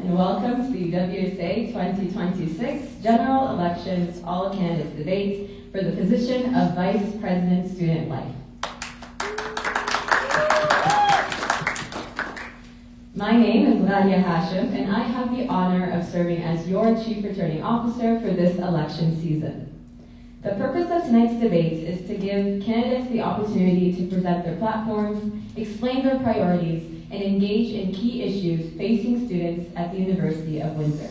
and welcome to the UWSA 2026 General Elections All Candidates Debate for the position of Vice President Student Life. My name is Ghallia Hashem, and I have the honor of serving as your Chief Returning Officer for this election season. The purpose of tonight's debate is to give candidates the opportunity to present their platforms, explain their priorities, and engage in key issues facing students at the University of Windsor.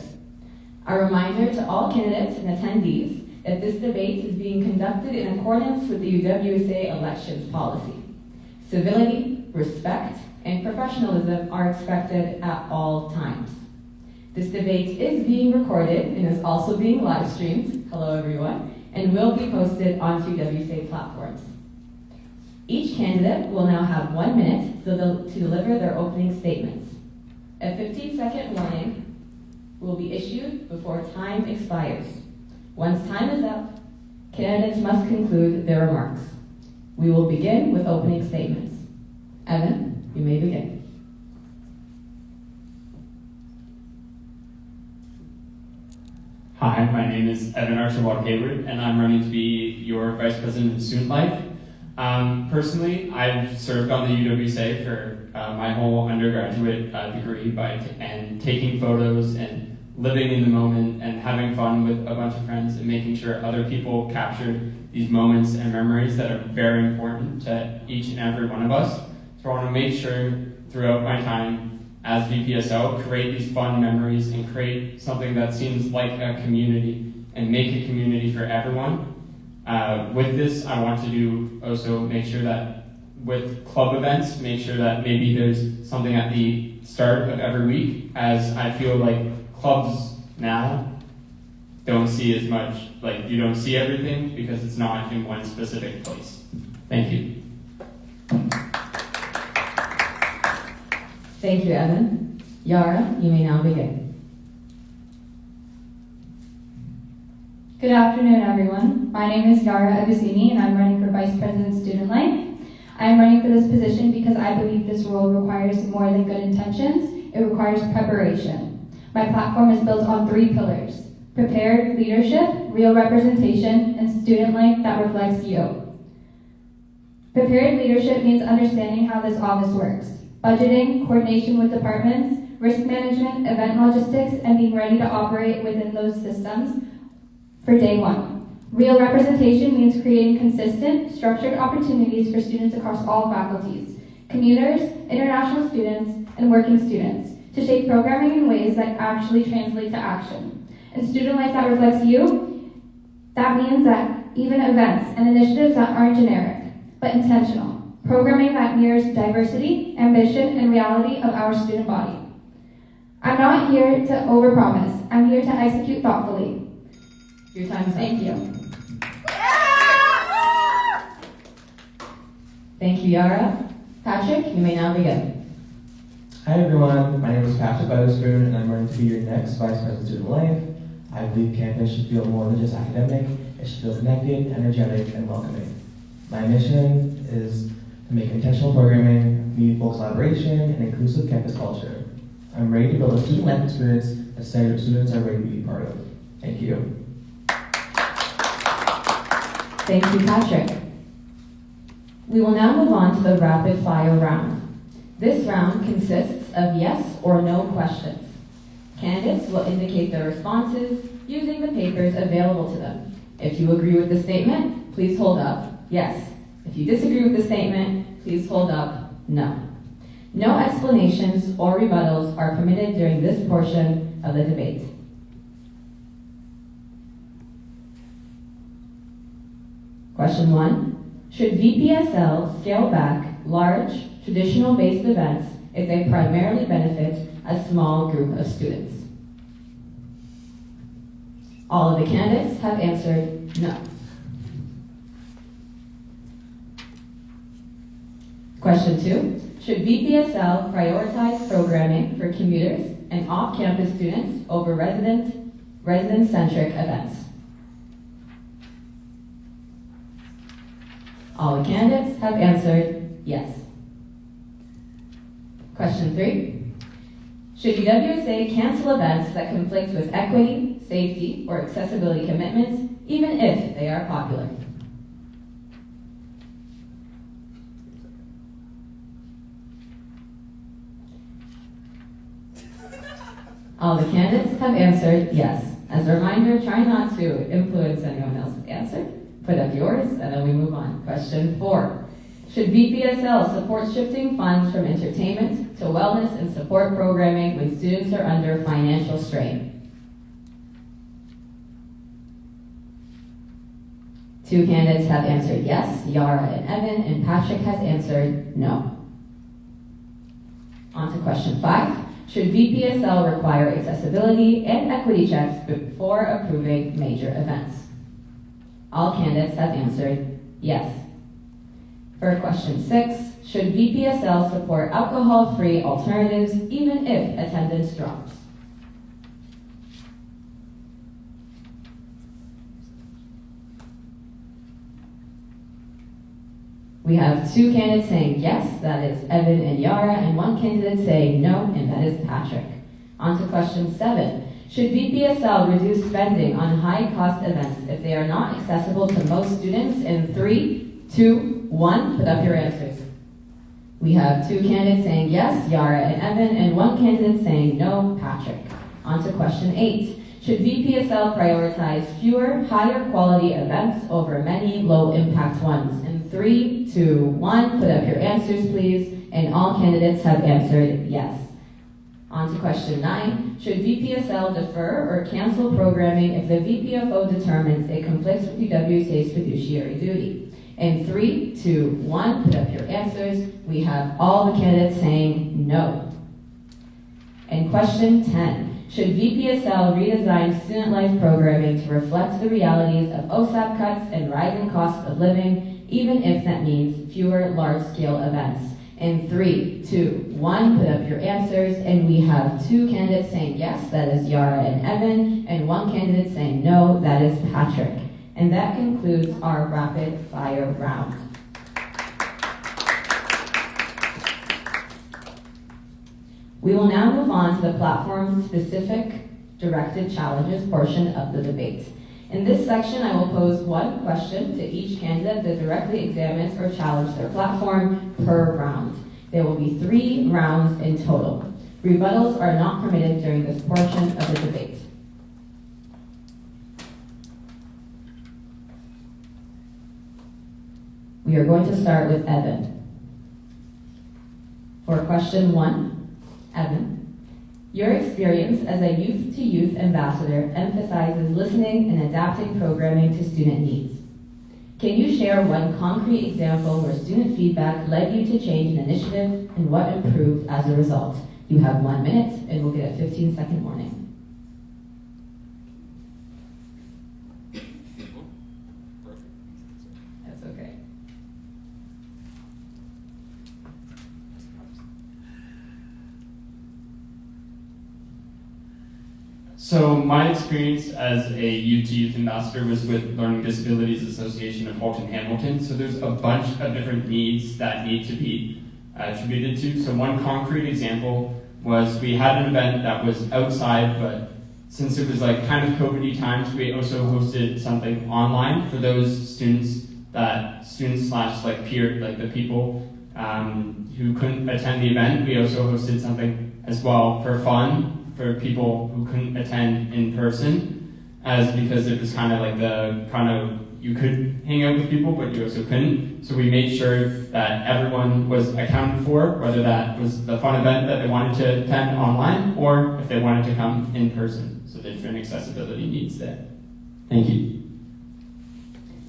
A reminder to all candidates and attendees that this debate is being conducted in accordance with the UWSA elections policy. Civility, respect, and professionalism are expected at all times. This debate is being recorded and is also being live streamed, hello everyone, and will be posted onto UWSA platforms. Each candidate will now have 1 minute to deliver their opening statements. A 15-second warning will be issued before time expires. Once time is up, candidates must conclude their remarks. We will begin with opening statements. Evan, you may begin. Hi, my name is Evan Archibald Hayward, and I'm running to be your Vice President of Student Life. Personally, I've served on the UWSA for my whole undergraduate degree and taking photos and living in the moment and having fun with a bunch of friends and making sure other people capture these moments and memories that are very important to each and every one of us. So I want to make sure throughout my time as VPSL, create these fun memories and create something that seems like a community and make a community for everyone. With this, I want to also make sure that with club events, make sure that maybe there's something at the start of every week, as I feel like clubs now don't see as much, like you don't see everything because it's not in one specific place. Thank you. Thank you, Evan. Yara, you may now begin. Good afternoon, everyone. My name is Yara Agusini, and I'm running for Vice President Student Life. I am running for this position because I believe this role requires more than good intentions. It requires preparation. My platform is built on 3 pillars: prepared leadership, real representation, and student life that reflects you. Prepared leadership means understanding how this office works: budgeting, coordination with departments, risk management, event logistics, and being ready to operate within those systems for day one. Real representation means creating consistent, structured opportunities for students across all faculties, commuters, international students, and working students, to shape programming in ways that actually translate to action. And student life that reflects you, that means that even events and initiatives that aren't generic, but intentional. Programming that mirrors diversity, ambition, and reality of our student body. I'm not here to overpromise. I'm here to execute thoughtfully. Your time is up. Thank you. Thank you, Yara. Patrick, you may now begin. Hi everyone, my name is Patrick Weatherspoon, and I'm running to be your next Vice President Student Life. I believe campus should feel more than just academic. It should feel connected, energetic, and welcoming. My mission is to make intentional programming, meaningful collaboration, and inclusive campus culture. I'm ready to build a student life experience that students are ready to be part of. Thank you. Thank you, Patrick. We will now move on to the rapid fire round. This round consists of yes or no questions. Candidates will indicate their responses using the papers available to them. If you agree with the statement, please hold up yes. If you disagree with the statement, please hold up no. No explanations or rebuttals are permitted during this portion of the debate. Question 1. Should VPSL scale back large, traditional-based events if they primarily benefit a small group of students? All of the candidates have answered no. Question 2. Should VPSL prioritize programming for commuters and off-campus students over resident-centric events? All the candidates have answered yes. Question 3. Should UWSA cancel events that conflict with equity, safety, or accessibility commitments, even if they are popular? All the candidates have answered yes. As a reminder, try not to influence anyone else's answer. Put up yours, and then we move on. Question 4. Should VPSL support shifting funds from entertainment to wellness and support programming when students are under financial strain? 2 candidates have answered yes, Yara and Evan, and Patrick has answered no. On to question 5. Should VPSL require accessibility and equity checks before approving major events? All candidates have answered yes. For question 6, should VPSL support alcohol-free alternatives even if attendance drops? We have 2 candidates saying yes, that is Evan and Yara, and 1 candidate saying no, and that is Patrick. On to question 7. Should VPSL reduce spending on high-cost events if they are not accessible to most students? In 3, 2, 1, put up your answers. We have 2 candidates saying yes, Yara and Evan, and 1 candidate saying no, Patrick. On to question 8. Should VPSL prioritize fewer, higher quality events over many low-impact ones? In 3, 2, 1, put up your answers, please. And all candidates have answered yes. On to question 9. Should VPSL defer or cancel programming if the VPFO determines it conflicts with UWSA's fiduciary duty? In 3, 2, 1, put up your answers. We have all the candidates saying no. And question 10. Should VPSL redesign student life programming to reflect the realities of OSAP cuts and rising costs of living, even if that means fewer large-scale events? In 3, 2, 1, put up your answers, and we have 2 candidates saying yes, that is Yara and Evan, and 1 candidate saying no, that is Patrick. And that concludes our rapid fire round. We will now move on to the platform-specific directed challenges portion of the debate. In this section, I will pose 1 question to each candidate that directly examines or challenges their platform per round. There will be 3 rounds in total. Rebuttals are not permitted during this portion of the debate. We are going to start with Evan. For question 1, Evan, your experience as a youth-to-youth ambassador emphasizes listening and adapting programming to student needs. Can you share 1 concrete example where student feedback led you to change an initiative and what improved as a result? You have 1 minute and we'll get a 15-second warning. That's okay. So my experience as a youth-to-youth ambassador was with Learning Disabilities Association of Halton Hamilton. So there's a bunch of different needs that need to be attributed to. So 1 concrete example was we had an event that was outside, but since it was like kind of COVID-y times, we also hosted something online for those students slash like peer, like the people who couldn't attend the event. We also hosted something as well for fun for people who couldn't attend in person, because it was kind of like you could hang out with people, but you also couldn't. So we made sure that everyone was accounted for, whether that was the fun event that they wanted to attend online, or if they wanted to come in person. So the different accessibility needs there. Thank you.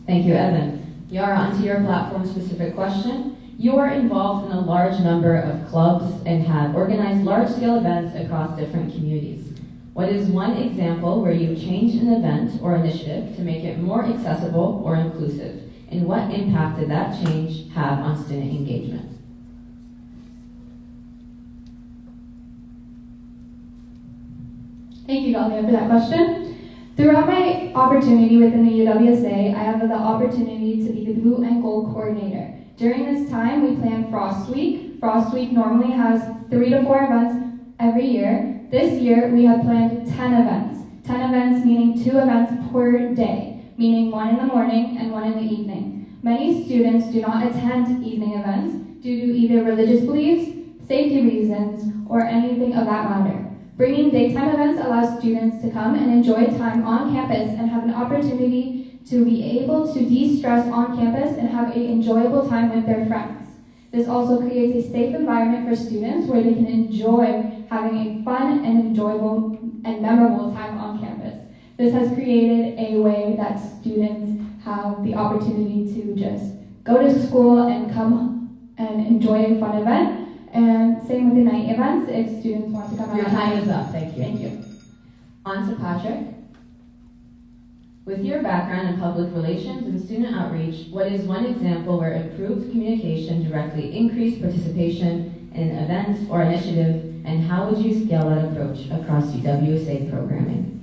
Thank you, Evan. Yara, onto your platform-specific question. You are involved in a large number of clubs and have organized large-scale events across different communities. What is 1 example where you changed an event or initiative to make it more accessible or inclusive? And what impact did that change have on student engagement? Thank you, Ghallia, for that question. Throughout my opportunity within the UWSA, I have the opportunity to be the Blue and Gold coordinator. During this time, we plan Frost Week. Frost Week normally has 3 to 4 events every year. This year, we had planned 10 events. 10 events meaning 2 events per day, meaning 1 in the morning and 1 in the evening. Many students do not attend evening events due to either religious beliefs, safety reasons, or anything of that matter. Bringing daytime events allows students to come and enjoy time on campus and have an opportunity to be able to de-stress on campus and have an enjoyable time with their friends. This also creates a safe environment for students where they can enjoy having a fun and enjoyable and memorable time on campus. This has created a way that students have the opportunity to just go to school and come and enjoy a fun event. And same with the night events, if students want to come out. Your time is up, thank you. Thank you. On to Patrick. With your background in public relations and student outreach, what is one example where improved communication directly increased participation in an event or initiative, and how would you scale that approach across UWSA programming?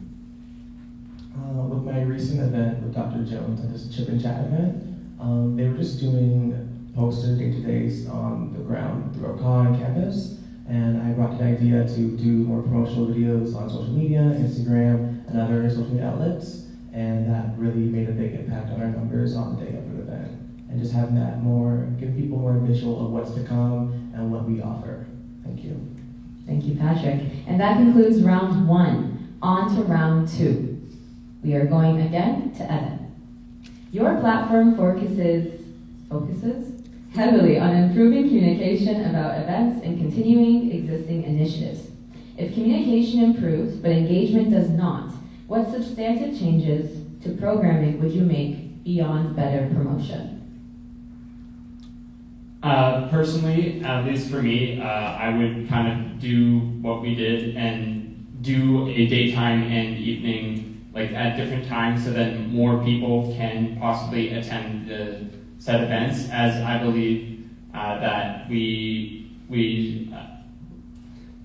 With my recent event with Dr. Jones at this Chip and Chat event, they were just doing poster day-to-days on the ground through our on campus, and I brought the idea to do more promotional videos on social media, Instagram, and other social media outlets, and that really made a big impact on our numbers on the day of the event. And just having that give people more visual of what's to come and what we offer. Thank you. Thank you, Patrick. And that concludes round 1. On to round 2. We are going again to Evan. Your platform focuses heavily on improving communication about events and continuing existing initiatives. If communication improves but engagement does not, what substantive changes to programming would you make beyond better promotion? Personally, at least for me, I would kind of do what we did and do a daytime and evening like at different times so that more people can possibly attend the said events, as I believe that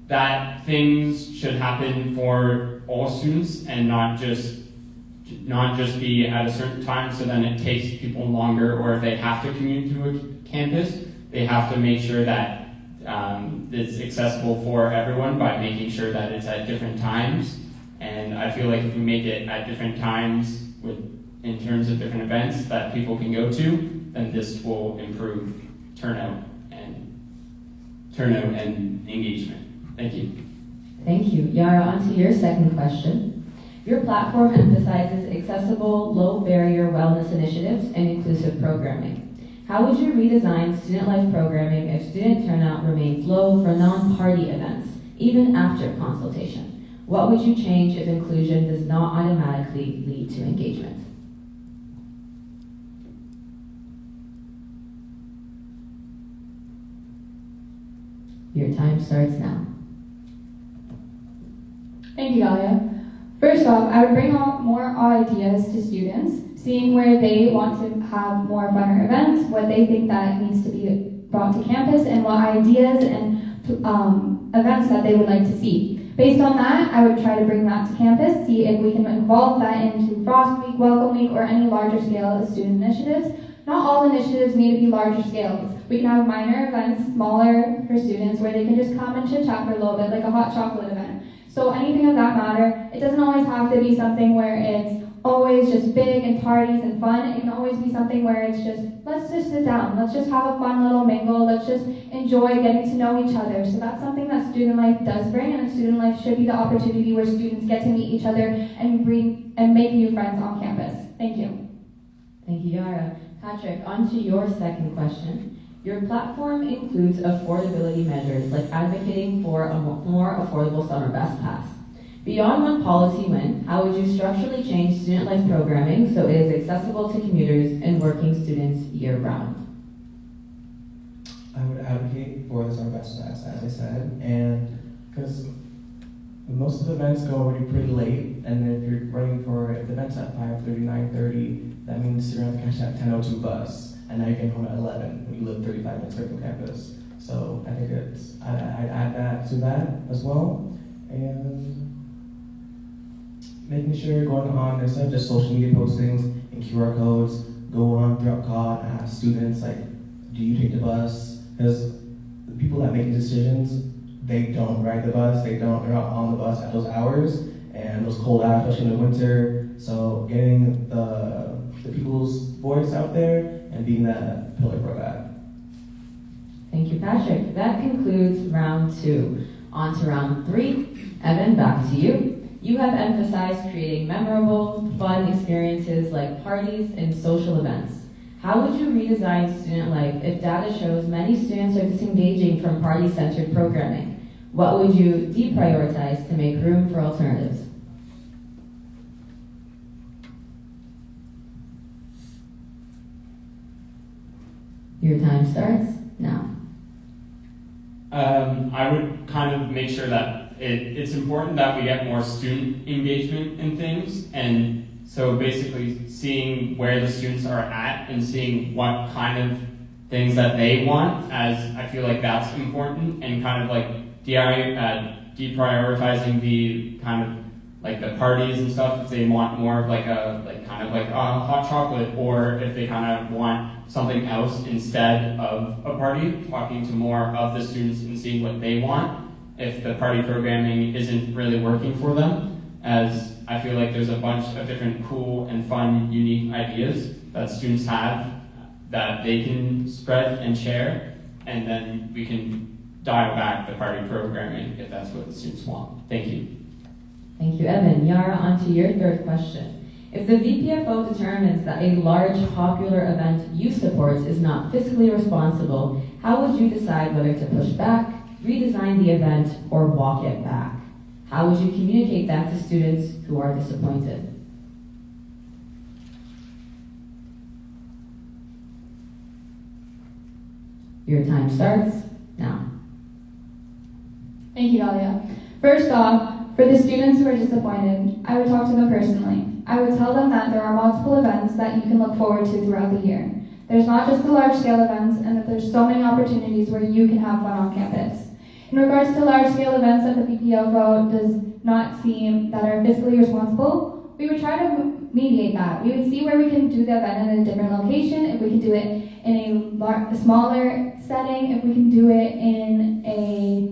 that things should happen for all students and not just be at a certain time, so then it takes people longer, or if they have to commute to a campus, they have to make sure that it's accessible for everyone by making sure that it's at different times. And I feel like if we make it at different times in terms of different events that people can go to, then this will improve turnout and engagement. Thank you. Thank you. Yara, on to your second question. Your platform emphasizes accessible, low-barrier wellness initiatives and inclusive programming. How would you redesign student life programming if student turnout remains low for non-party events, even after consultation? What would you change if inclusion does not automatically lead to engagement? Your time starts now. Thank you, Ghallia. First off, I would bring out more ideas to students, seeing where they want to have more funner events, what they think that needs to be brought to campus, and what ideas and events that they would like to see. Based on that, I would try to bring that to campus, see if we can involve that into Frost Week, Welcome Week, or any larger scale of student initiatives. Not all initiatives need to be larger scales. We can have minor events, smaller for students, where they can just come and chit-chat for a little bit, like a hot chocolate event. So anything of that matter, it doesn't always have to be something where it's always just big and parties and fun. It can always be something where it's just, let's just sit down, let's just have a fun little mingle, let's just enjoy getting to know each other. So that's something that student life does bring, and student life should be the opportunity where students get to meet each other and make new friends on campus. Thank you. Thank you, Yara. Patrick, on to your second question. Your platform includes affordability measures like advocating for a more affordable summer bus pass. Beyond one policy win, how would you structurally change student life programming so it is accessible to commuters and working students year-round? I would advocate for the summer bus pass, as I said, and because most of the events go already pretty late, and if you're running if the event's at 5:30, 9:30, that means you're going to have to catch that 10:02 bus, and now you're getting home at 11 when you live 35 minutes away from campus. So I think I'd add that to that as well, and making sure going on, instead of just social media postings and QR codes, go on throughout COD and ask students, like, do you take the bus? Because the people that make decisions they don't ride the bus, they're not on the bus at those hours, and those cold hours, especially in the winter. So getting the people's voice out there and being that pillar for that. Thank you, Patrick. That concludes round 2. On to round 3. Evan, back to you. You have emphasized creating memorable, fun experiences like parties and social events. How would you redesign student life if data shows many students are disengaging from party-centered programming? What would you deprioritize to make room for alternatives? Your time starts now. I would kind of make sure that it's important that we get more student engagement in things, and so basically seeing where the students are at and seeing what kind of things that they want, as I feel like that's important, and kind of like deprioritizing the kind of like the parties and stuff if they want more of like a hot chocolate, or if they kind of want something else instead of a party, talking to more of the students and seeing what they want if the party programming isn't really working for them, as I feel like there's a bunch of different cool and fun, unique ideas that students have that they can spread and share, and then we can dial back the party programming if that's what the students want. Thank you. Thank you, Evan. Yara, on to your third question. If the VPFO determines that a large popular event you support is not fiscally responsible, how would you decide whether to push back, redesign the event, or walk it back? How would you communicate that to students who are disappointed? Your time starts now. Thank you, Ghallia. First off, for the students who are disappointed, I would talk to them personally. I would tell them that there are multiple events that you can look forward to throughout the year. There's not just the large-scale events, and that there's so many opportunities where you can have fun on campus. In regards to large-scale events that the VPFO does not seem that are fiscally responsible, we would try to mediate that. We would see where we can do the event in a different location, if we can do it in a smaller setting, if we can do it in a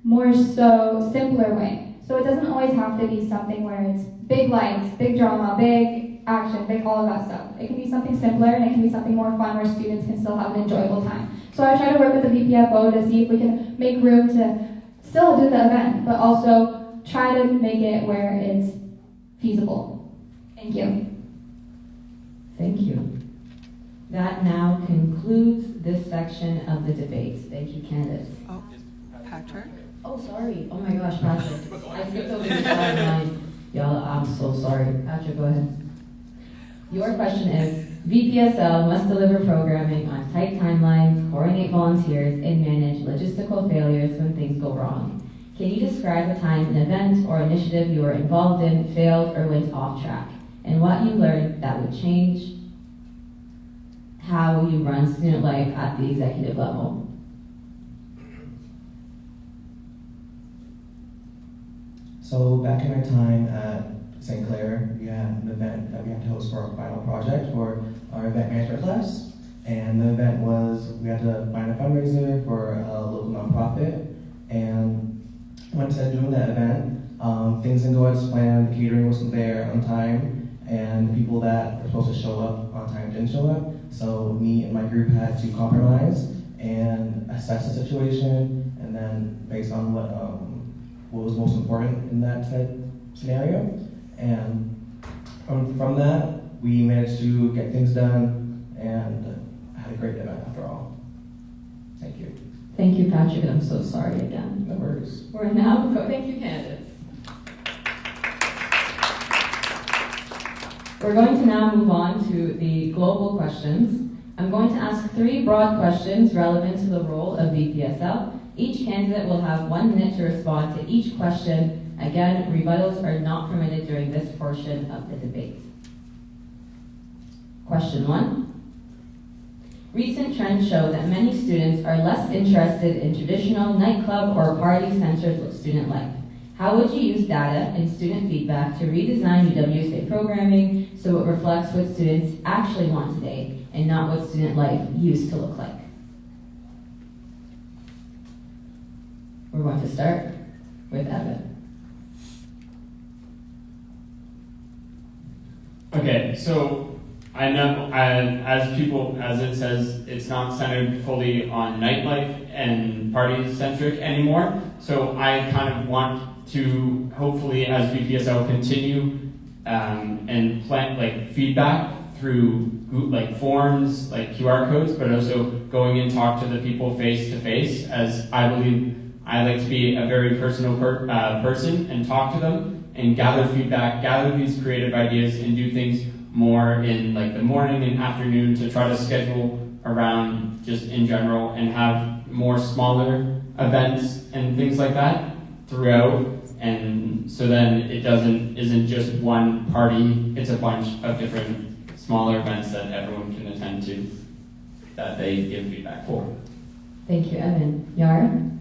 more so simpler way. So it doesn't always have to be something where it's big lights, big drama, big action, big all of that stuff. It can be something simpler, and it can be something more fun where students can still have an enjoyable time. So I try to work with the VPFO to see if we can make room to still do the event, but also try to make it where it's feasible. Thank you. Thank you. That now concludes this section of the debate. Thank you, candidates. Oh, Patrick? Oh, sorry. Oh my gosh, Patrick. I skipped over the timeline. Y'all, I'm so sorry. Patrick, go ahead. Your question is, VPSL must deliver programming on tight timelines, coordinate volunteers, and manage logistical failures when things go wrong. Can you describe a time an event or initiative you were involved in failed or went off track, and what you learned that would change how you run student life at the executive level? So back in my time at St. Clair, we had an event that we had to host for our final project for our event management class. And the event was, we had to find a fundraiser for a local nonprofit. And once I doing that event, things didn't go as planned. The catering wasn't there on time, and the people that were supposed to show up on time didn't show up. So me and my group had to compromise and assess the situation, and then based on what was most important in that scenario. And from that, we managed to get things done and had a great event after all. Thank you. Thank you, Patrick, and I'm so sorry again. No worries. We're now, thank you, candidates. We're going to now move on to the global questions. I'm going to ask 3 broad questions relevant to the role of VPSL. Each candidate will have 1 minute to respond to each question. Again, rebuttals are not permitted during this portion of the debate. Question 1. Recent trends show that many students are less interested in traditional nightclub or party-centered student life. How would you use data and student feedback to redesign UWSA programming so it reflects what students actually want today and not what student life used to look like? We're going to start with Evan. Okay, so I know, as it says, it's not centered fully on nightlife and party-centric anymore. So I kind of want to, hopefully, as VPSL, continue and plant like feedback through like forms, like QR codes, but also going and talk to the people face to face, as I believe I like to be a very personal person and talk to them and gather feedback, gather these creative ideas, and do things more in like the morning and afternoon to try to schedule around just in general and have more smaller events and things like that throughout. And so then it isn't just one party, it's a bunch of different smaller events that everyone can attend to that they give feedback for. Thank you, Evan. Yara?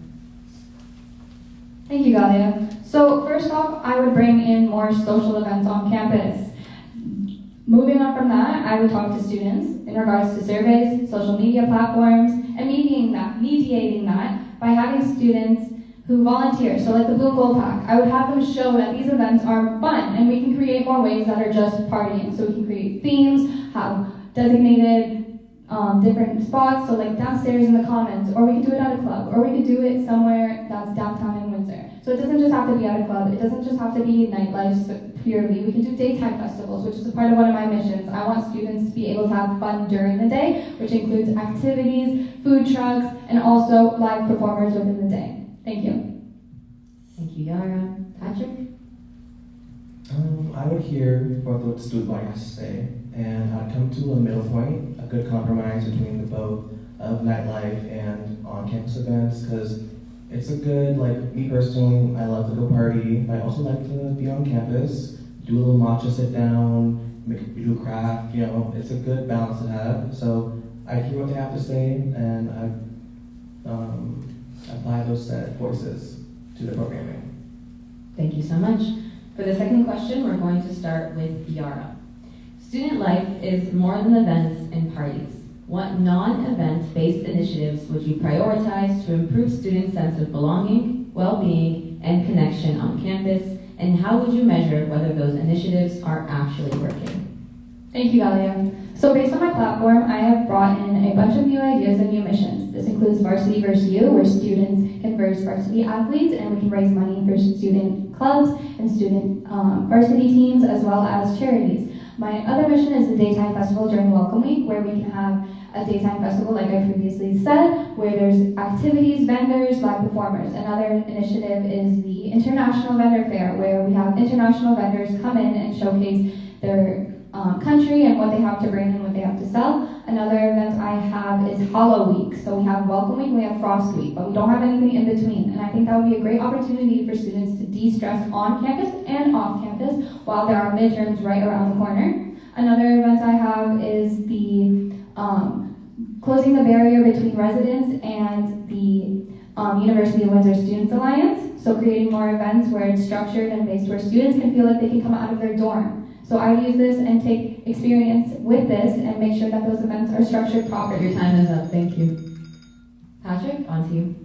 Thank you, Ghallia. So first off, I would bring in more social events on campus. Moving on from that, I would talk to students in regards to surveys, social media platforms, and mediating that by having students who volunteer. So like the Blue and Gold Pack, I would have them show that these events are fun and we can create more ways that are just partying. So we can create themes, have designated different spots, so like downstairs in the commons, or we could do it at a club, or we could do it somewhere that's downtown in Windsor. So it doesn't just have to be at a club, it doesn't just have to be nightlife purely. We can do daytime festivals, which is a part of one of my missions. I want students to be able to have fun during the day, which includes activities, food trucks, and also live performers within the day. Thank you. Thank you, Yara. Patrick? I would hear what the student body has to say, and I'd come to a middle point, a good compromise between the both of nightlife and on-campus events, because it's a good, like, me personally, I love to go party, but I also like to be on campus, do a little matcha sit down, do a craft, you know, it's a good balance to have. So I hear what they have to say, and I apply those set voices to the programming. Thank you so much. For the second question, we're going to start with Yara. Student life is more than events and parties. What non-event-based initiatives would you prioritize to improve students' sense of belonging, well-being, and connection on campus, and how would you measure whether those initiatives are actually working? Thank you, Ghallia. So based on my platform, I have brought in a bunch of new ideas and new missions. This includes Varsity vs. You, where students can verse varsity athletes, and we can raise money for student clubs and student varsity teams, as well as charities. My other mission is the Daytime Festival during Welcome Week, where we can have a daytime festival, like I previously said, where there's activities, vendors, live performers. Another initiative is the International Vendor Fair, where we have international vendors come in and showcase their country and what they have to bring and what they have to sell. Another event I have is Hollow Week. So we have Welcome Week, we have Frost Week, but we don't have anything in between. And I think that would be a great opportunity for students to de-stress on campus and off campus while there are midterms right around the corner. Another event I have is the closing the barrier between residents and the University of Windsor Students Alliance. So creating more events where it's structured and based where students can feel like they can come out of their dorm. So I use this and take experience with this and make sure that those events are structured properly. Your time is up. Thank you. Patrick, on to you.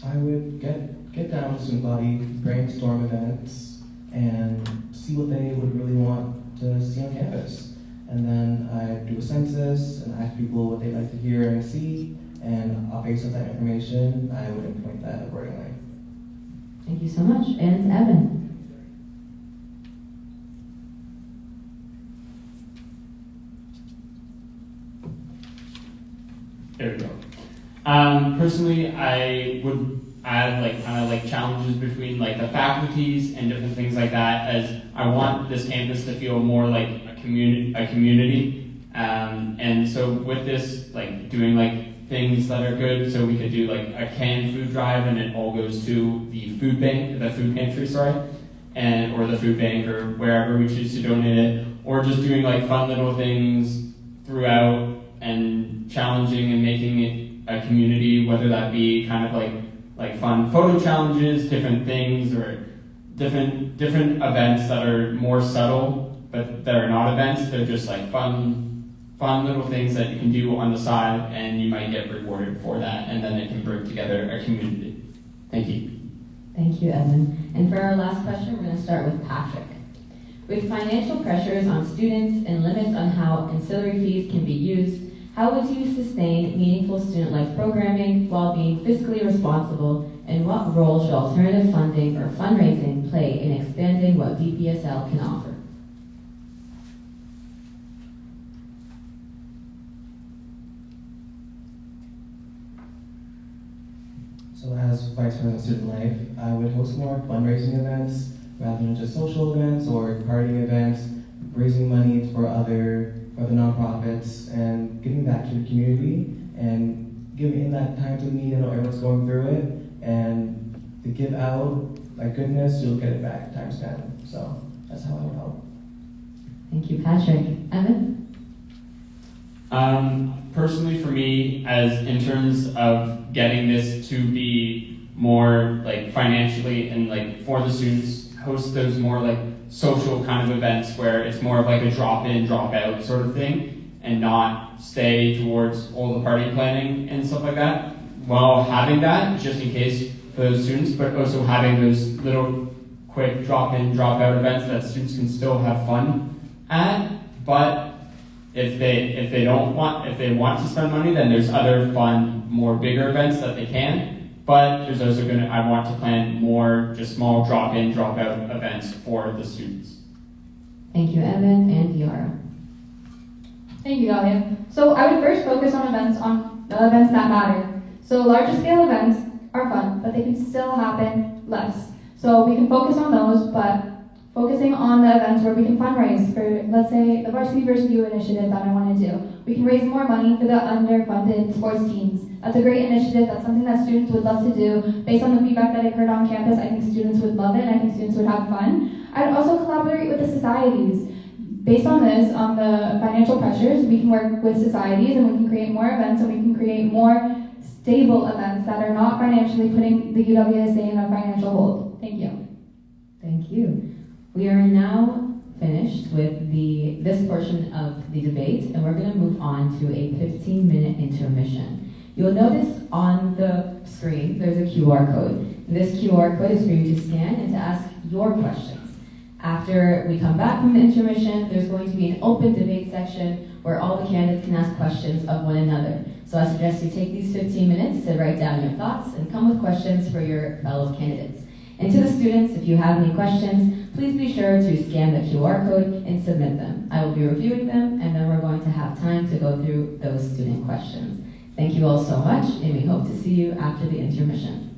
I would get down with the student body, brainstorm events, and see what they would really want to see on campus. And then I do a census and ask people what they'd like to hear and see, and based on that information, I would implement that accordingly. Thank you so much. And Evan. There we go. Personally, I would add kind of challenges between the faculties and different things like that, as I want this campus to feel more like a community. And so with this, doing things that are good, so we could do a canned food drive, and it all goes to the food pantry, or the food bank, or wherever we choose to donate it, or just doing fun little things throughout and challenging and making it a community, whether that be kind of like fun photo challenges, different things, or different events that are more subtle, but that are not events. They're just fun fun little things that you can do on the side, and you might get rewarded for that, and then it can bring together a community. Thank you. Thank you, Evan. And for our last question, we're going to start with Patrick. With financial pressures on students and limits on how ancillary fees can be used, how would you sustain meaningful student life programming while being fiscally responsible, and what role should alternative funding or fundraising play in expanding what VPSL can offer? So as Vice President of Student Life, I would host more fundraising events rather than just social events or party events, raising money for other nonprofits and giving back to the community and giving in that time to need. I know everyone's going through it, and to give out, like goodness, you'll get it back times 10. So that's how I would help. Thank you, Patrick. Evan? Personally, for me, as in terms of getting this to be more like financially and like for the students, host those more like social kind of events where it's more of like a drop in, drop out sort of thing, and not stay towards all the party planning and stuff like that. While having that, just in case for those students, but also having those little quick drop in, drop out events that students can still have fun at, but if they want to spend money, then there's other fun, more bigger events that they can. But there's also I want to plan more just small drop in, drop out events for the students. Thank you, Evan and Yara. Thank you, Ghallia. So I would first focus on the events that matter. So larger scale events are fun, but they can still happen less. So we can focus on those, but focusing on the events where we can fundraise for, let's say, the Varsity vs. U initiative that I want to do. We can raise more money for the underfunded sports teams. That's a great initiative. That's something that students would love to do. Based on the feedback that I've heard on campus, I think students would love it, and I think students would have fun. I'd also collaborate with the societies. Based on this, on the financial pressures, we can work with societies and we can create more events and we can create more stable events that are not financially putting the UWSA in a financial hold. Thank you. Thank you. We are now finished with this portion of the debate, and we're going to move on to a 15-minute intermission. You'll notice on the screen there's a QR code. This QR code is for you to scan and to ask your questions. After we come back from the intermission, there's going to be an open debate section where all the candidates can ask questions of one another. So I suggest you take these 15 minutes to write down your thoughts and come with questions for your fellow candidates. And to the students, if you have any questions, please be sure to scan the QR code and submit them. I will be reviewing them, and then we're going to have time to go through those student questions. Thank you all so much, and we hope to see you after the intermission.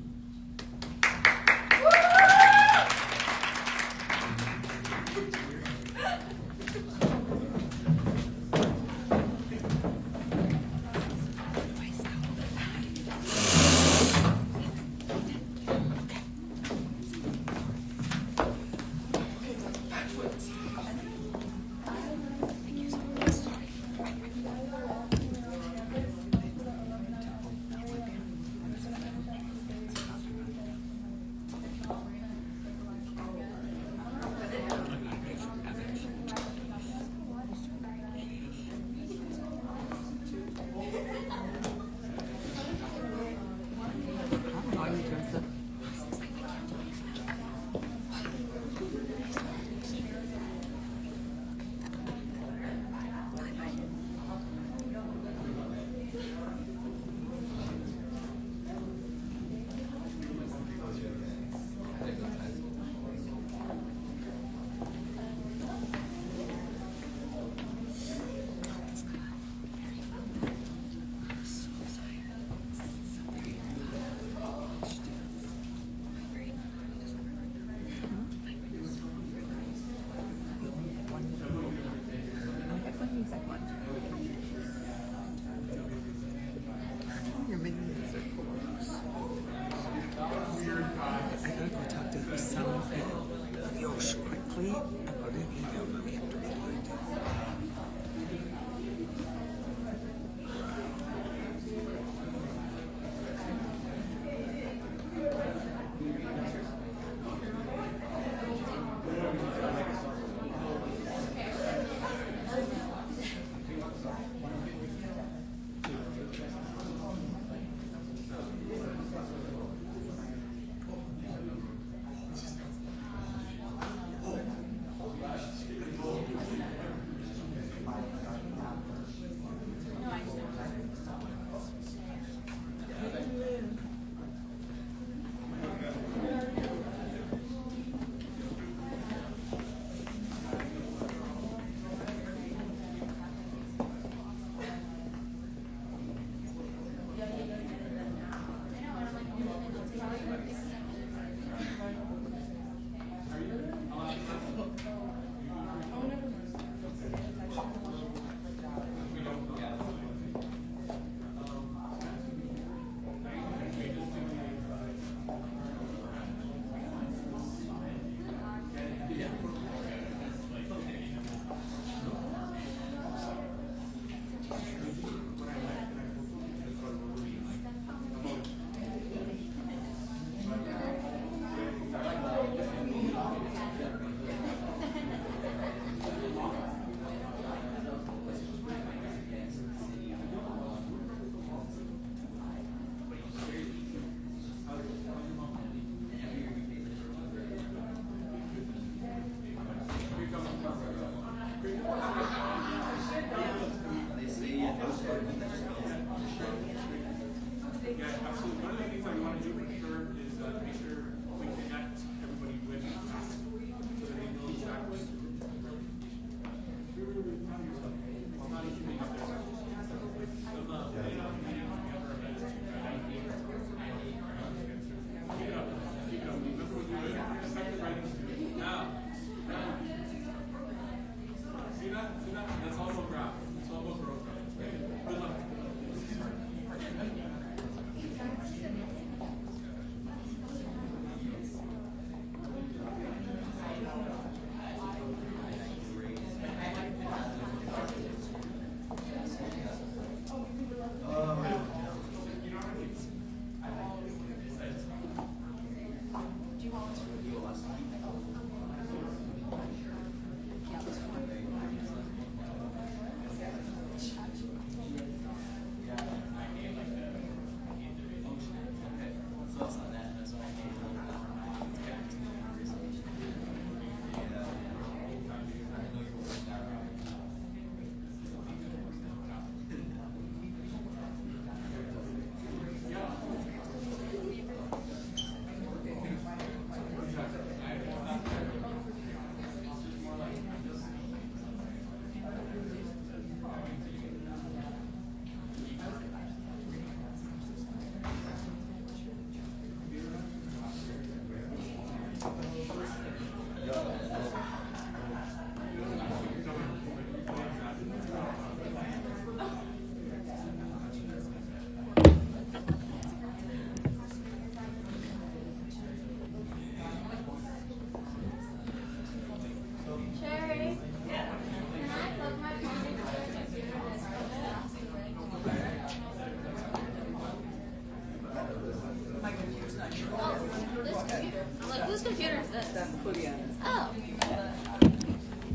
Oh.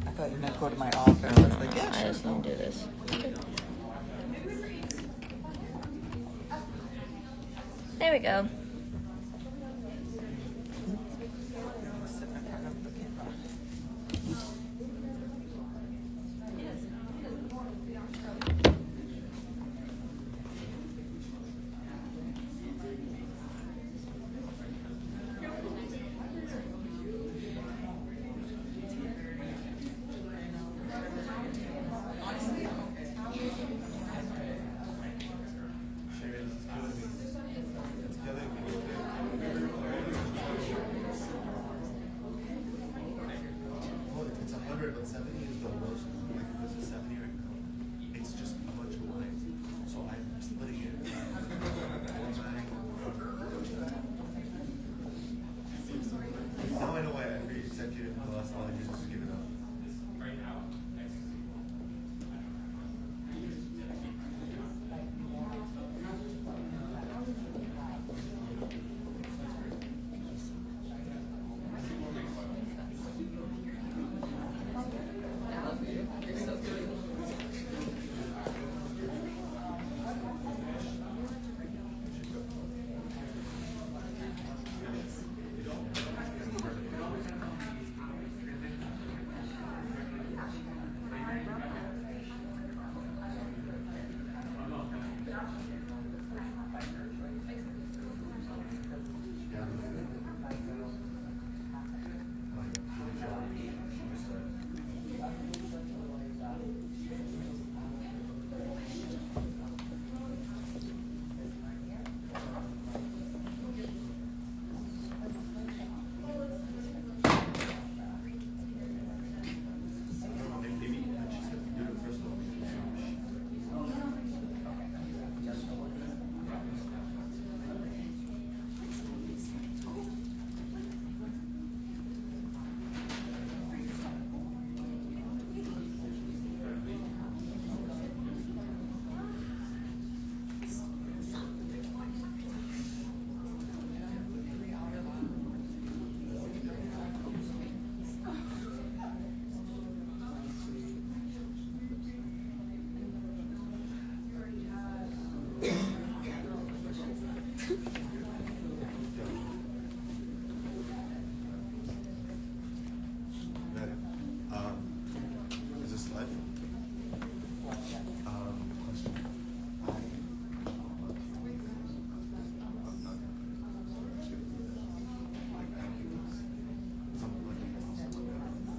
I thought you meant go to my office. I was like, yeah, I sure. just don't do this. There we go. Sit in front of the camera. Well, if it's 100, but 70 is the lowest. Like, this is 70 right now. It's just a bunch of lines. So I'm splitting it. Now I know why every executive in the last line is just give it up. Is this live? Question.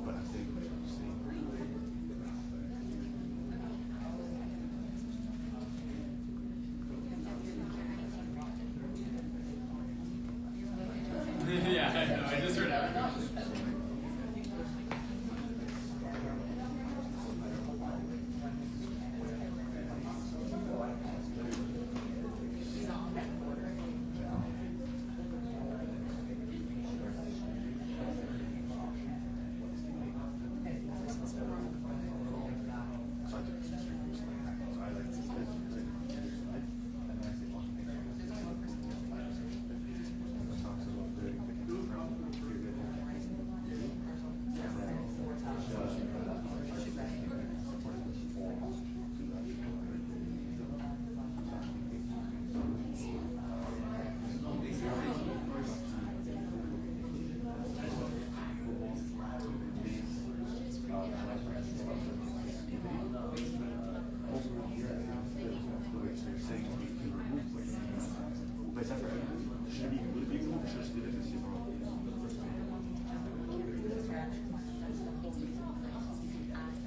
But I think what you're saying. Yeah, I know. I just heard everything. So I took this recently. So I like to spend and then I say one thing. It talks about the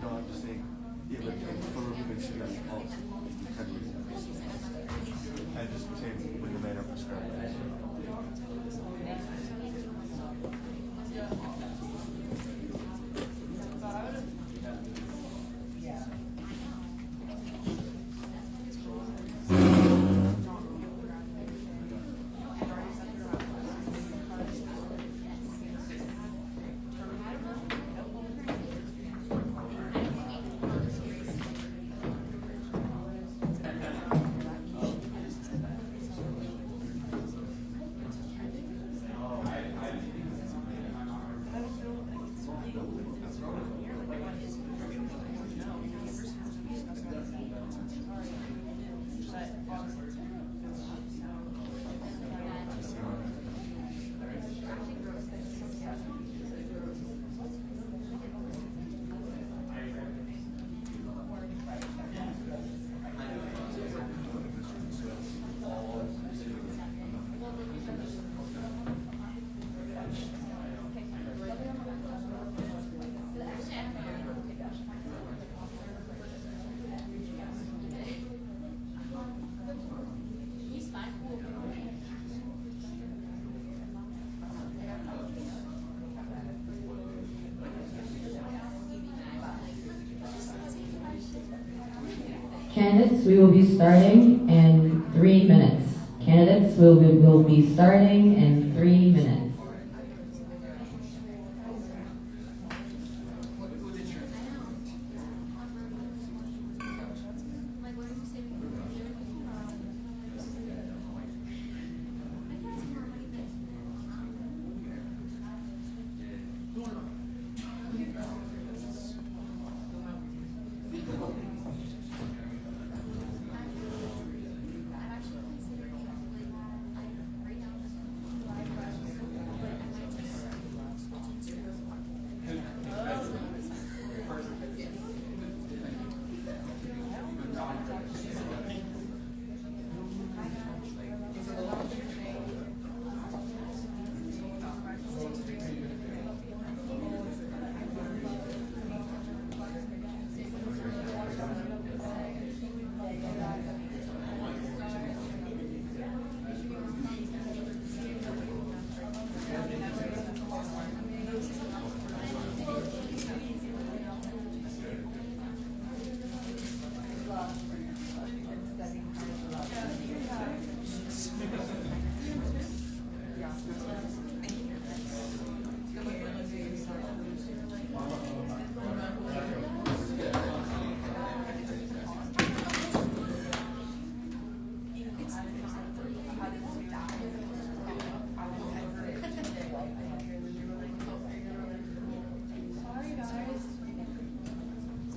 No, I'm just saying, yeah, but for removing cigarette policy, you can remove it. I just saying when the manner prescribed. Candidates, we will be starting in 3 minutes. Candidates, we will be starting in 3 minutes.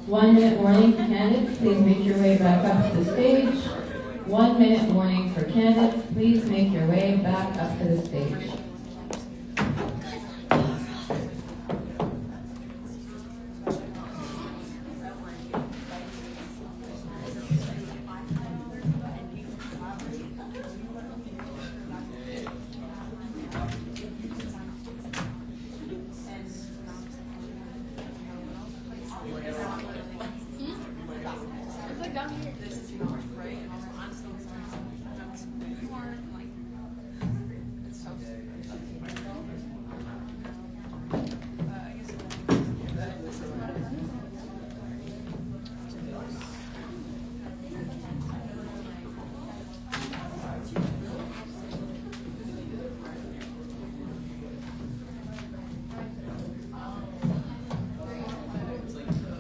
One-minute warning for candidates, please make your way back up to the stage. 1 minute warning for candidates, please make your way back up to the stage.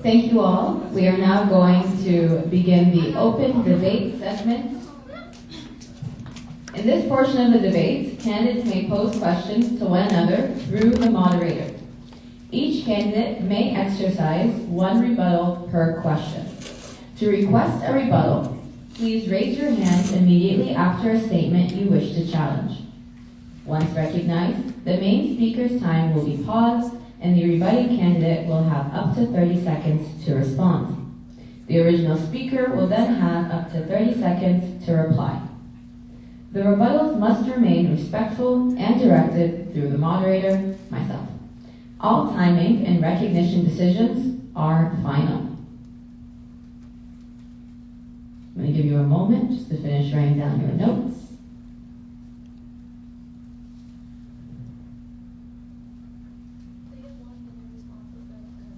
Thank you all. We are now going to begin the open debate segment. In this portion of the debate, candidates may pose questions to one another through the moderator. Each candidate may exercise one rebuttal per question. To request a rebuttal, please raise your hand immediately after a statement you wish to challenge. Once recognized, the main speaker's time will be paused and the rebutting candidate will have up to 30 seconds to respond. The original speaker will then have up to 30 seconds to reply. The rebuttals must remain respectful and directed through the moderator, myself. All timing and recognition decisions are final. I'm going to give you a moment just to finish writing down your notes.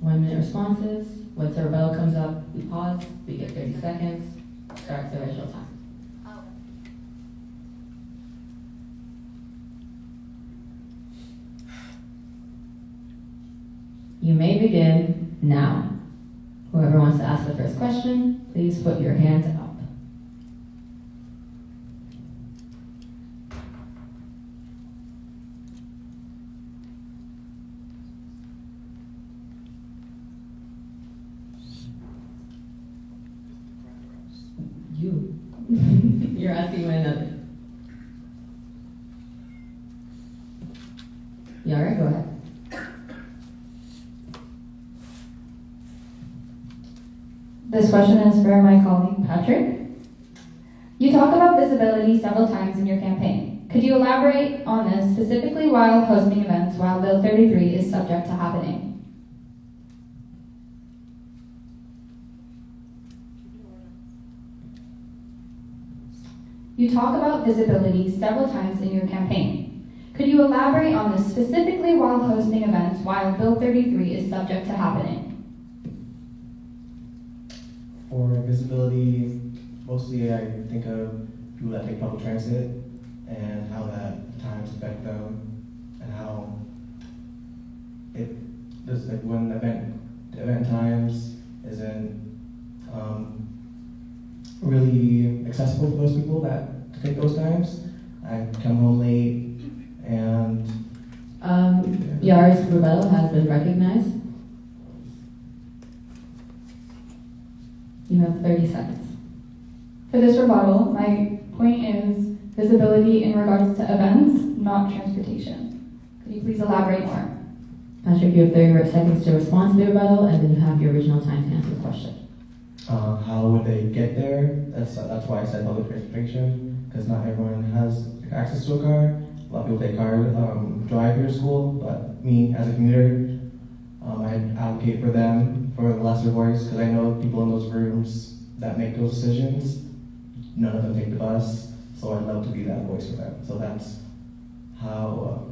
1 minute responses. Once the rebuttal comes up, we pause, we get 30 seconds, start the original time. You may begin now. Whoever wants to ask the first question, please put your hand up. You. You're asking one another. Yara, go ahead. This question is for my colleague, Patrick. You talk about visibility several times in your campaign. Could you elaborate on this, specifically while hosting events while Bill 33 is subject to happening? You talk about visibility several times in your campaign. Could you elaborate on this, specifically while hosting events while Bill 33 is subject to happening? For visibility Mostly I think of people that take public transit and how that times affect them and how there's like when event times isn't really accessible for those people that take those times. I come home late and Yara's rebuttal has been recognized. You have 30 seconds. For this rebuttal, my point is visibility in regards to events, not transportation. Could you please elaborate more? Patrick, you have 30 seconds to respond to the rebuttal, and then you have your original time to answer the question. how would they get there? That's why I said public transportation, because not everyone has access to a car. A lot of people take car, drive here to school, but me as a commuter, I advocate for them, for the lesser voice, because I know people in those rooms that make those decisions, none of them take the bus, so I'd love to be that voice for them. So that's how,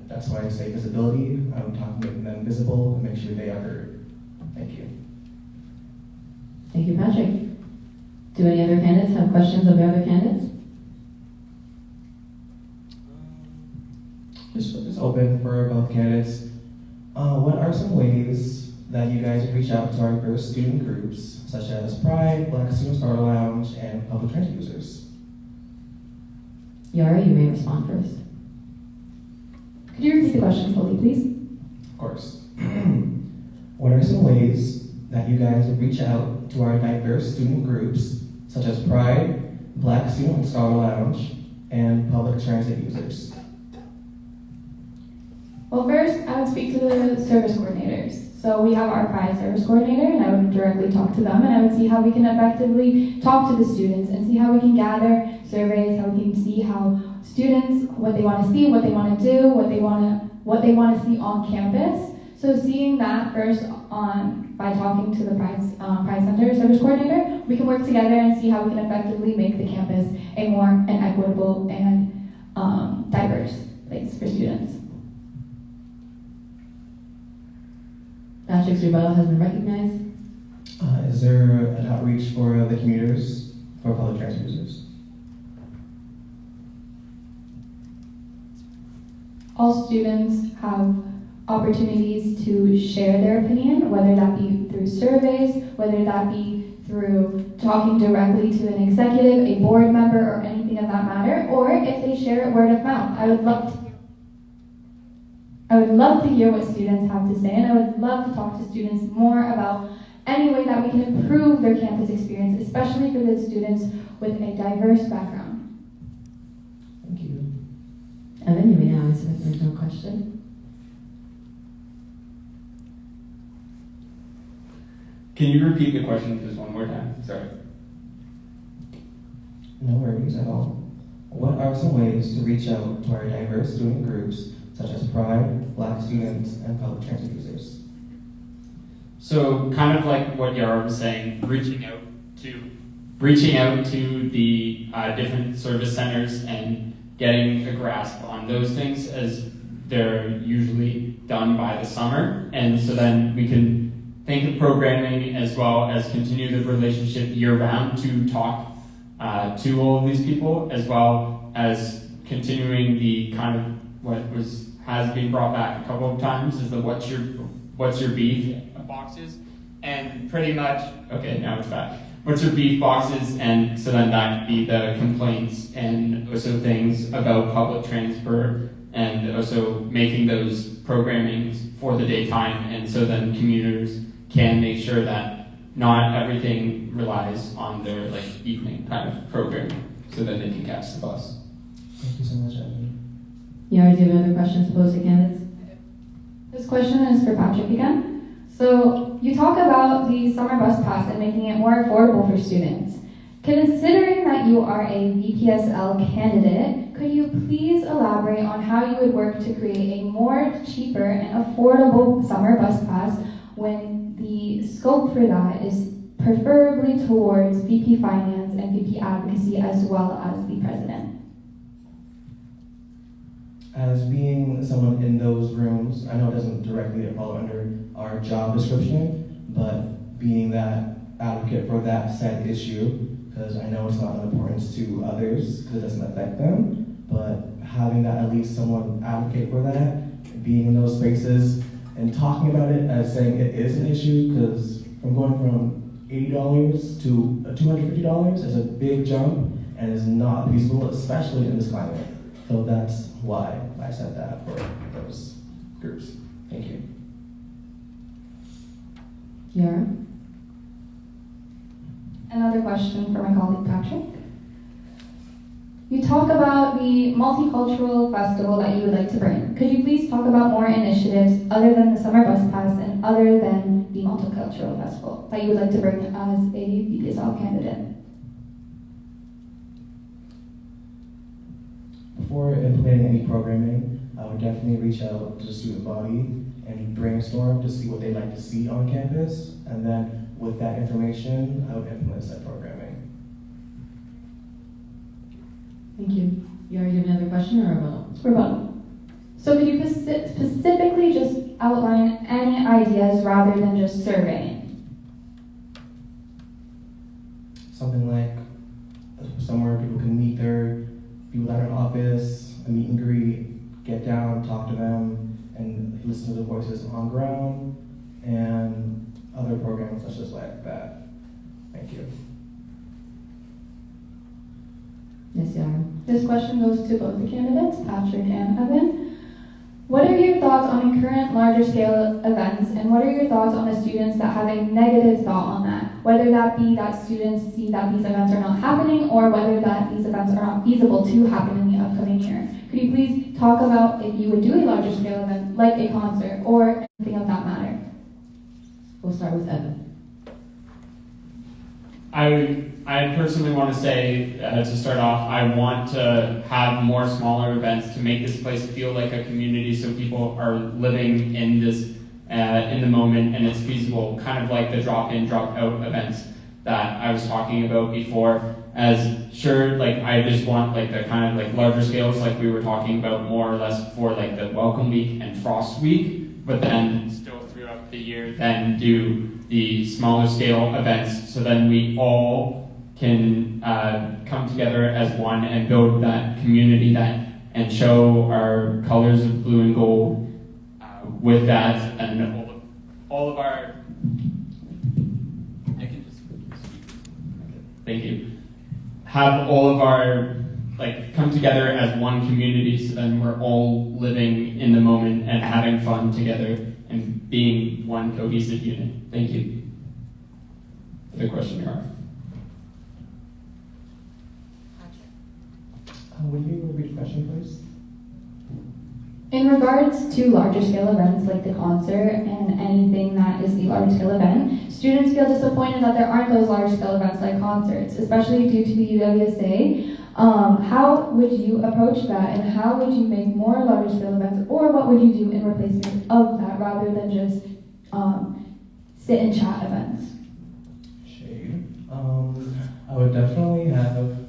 that's why I say visibility. I'm talking making them visible and make sure they are heard. Thank you. Thank you, Patrick. Do any other candidates have questions of the other candidates? Just open for both candidates. What are some ways that you guys reach out to our diverse student groups, such as Pride, Black Student Starter Lounge, and public transit users? Yara, you may respond first. Could you repeat the question fully, please? Of course. What are some ways that you guys reach out to our diverse student groups, such as Pride, Black Student Starter Lounge, and public transit users? Well, first, I would speak to the service coordinators. So we have our Pride service coordinator, and I would directly talk to them, and I would see how we can effectively talk to the students and see how we can gather surveys, how we can see how students, what they want to see, what they want to do, what they want to see on campus. So seeing that first by talking to the Pride Center service coordinator, we can work together and see how we can effectively make the campus a more equitable and diverse place for students. Patrick's rebuttal has been recognized. Is there an outreach for the commuters, for public transit users? All students have opportunities to share their opinion, whether that be through surveys, whether that be through talking directly to an executive, a board member, or anything of that matter, or if they share it word of mouth. I would love to hear what students have to say, and I would love to talk to students more about any way that we can improve their campus experience, especially for the students with a diverse background. Thank you. Evan, you may now answer the original question. Can you repeat the question just one more time? Sorry. No worries at all. What are some ways to reach out to our diverse student groups, such as Pride, Black students, and public transit users? So kind of like what Yara was saying, reaching out to the different service centers and getting a grasp on those things, as they're usually done by the summer. And so then we can think of programming as well as continue the relationship year round to talk to all of these people, as well as continuing the kind of what has been brought back a couple of times is the what's your beef boxes, and pretty much now it's back. What's your beef boxes, and so then that could be the complaints and also things about public transport, and also making those programmings for the daytime, and so then commuters can make sure that not everything relies on their evening kind of programming, so that they can catch the bus. Thank you so much, Evan. Yara, do you have other questions to pose to candidates? This question is for Patrick again. So you talk about the summer bus pass and making it more affordable for students. Considering that you are a VPSL candidate, could you please elaborate on how you would work to create a more cheaper and affordable summer bus pass when the scope for that is preferably towards VP Finance and VP Advocacy as well as the President? As being someone in those rooms, I know it doesn't directly fall under our job description, but being that advocate for that said issue, because I know it's not of importance to others because it doesn't affect them, but having that at least someone advocate for that, being in those spaces and talking about it as saying it is an issue, because from going from $80 to $250 is a big jump and is not feasible, especially in this climate. So that's why I said that for those groups. Thank you. Yara? Another question for my colleague Patrick. You talk about the multicultural festival that you would like to bring. Could you please talk about more initiatives other than the summer bus pass and other than the multicultural festival that you would like to bring as a VPSL candidate? Before implementing any programming, I would definitely reach out to the student body and brainstorm to see what they'd like to see on campus, and then with that information, I would implement said programming. Thank you. Yara, you have another question or a rebuttal? Rebuttal. So could you specifically just outline any ideas rather than just surveying? Something like somewhere people can meet their people that are in office, a meet and greet, get down, talk to them, and listen to the voices on ground, and other programs such as like that. Thank you. Yes, Yara. This question goes to both the candidates, Patrick and Evan. What are your thoughts on current larger scale events, and what are your thoughts on the students that have a negative thought on that? Whether that be that students see that these events are not happening, or whether that these events are not feasible to happen in the upcoming year. Could you please talk about if you would do a larger scale event, like a concert, or anything of that matter? We'll start with Evan. I personally want to say, to start off, I want to have more smaller events to make this place feel like a community so people are living in this, in the moment, and it's feasible, kind of like the drop-in, drop-out events that I was talking about before. As sure, like I just want like the kind of like larger scales like we were talking about more or less for like the Welcome Week and Frost Week, but then still throughout the year then do the smaller scale events, so then we all can come together as one and build that community that and show our colors of blue and gold with that, and all of our. I can just thank you. Have all of our like come together as one community, so then we're all living in the moment and having fun together and being one cohesive unit. Thank you. The question, Yara. Would you repeat the question, please? In regards to larger scale events like the concert and anything that is the large scale event, students feel disappointed that there aren't those large scale events like concerts, especially due to the UWSA. How would you approach that, and how would you make more larger scale events, or what would you do in replacement of that rather than just sit and chat events? Shade. I would definitely have the